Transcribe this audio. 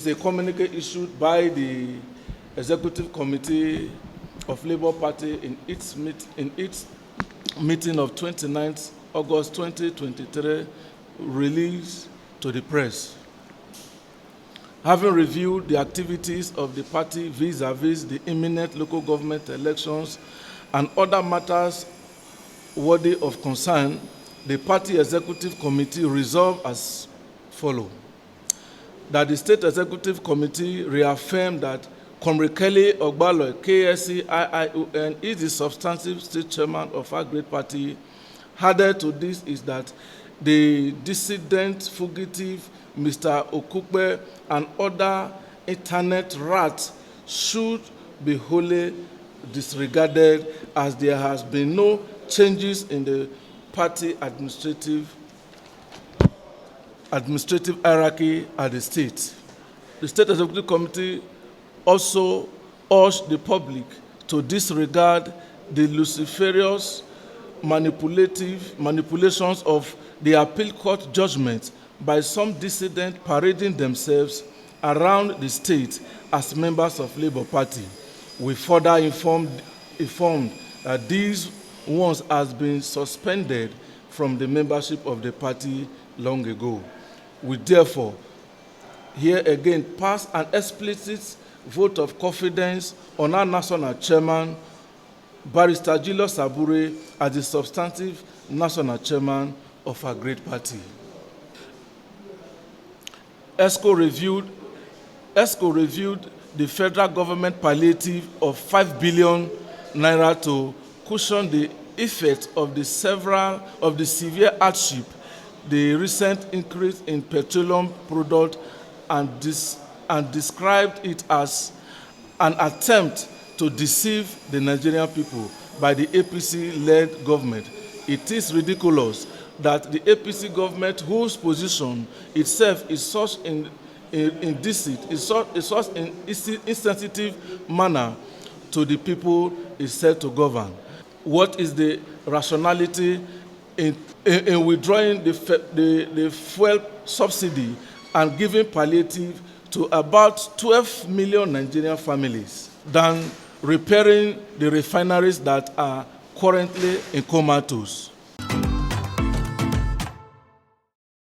It's a communique issued by the Executive Committee of Labour Party in its meeting of 29th August 2023, released to the press. Having reviewed the activities of the party vis-à-vis the imminent local government elections and other matters worthy of concern, the party executive committee resolved as follows: that the State Executive Committee reaffirmed that Comrade Kelly Ogbaloy, KSC IION, is the substantive state chairman of our great party. Added to this is that the dissident fugitive Mr. Okukpe and other internet rats should be wholly disregarded, as there has been no changes in the party administrative hierarchy at the state. The State Executive Committee also urged the public to disregard the luciferious manipulations of the appeal court judgment by some dissidents parading themselves around the state as members of Labour Party. We further informed that these ones has been suspended from the membership of the party long ago. We therefore here again pass an explicit vote of confidence on our national chairman, Barrister Julius Abure, as the substantive national chairman of our great party. ESCO reviewed the federal government palliative of 5 billion naira to cushion the effects of the severe hardship, the recent increase in petroleum product, and described it as an attempt to deceive the Nigerian people by the APC-led government. It is ridiculous that the APC government, whose position itself is such in deceit, is such in insensitive manner to the people, is said to govern. What is the rationality in withdrawing the fuel subsidy and giving palliative to about 12 million Nigerian families than repairing the refineries that are currently in comatose?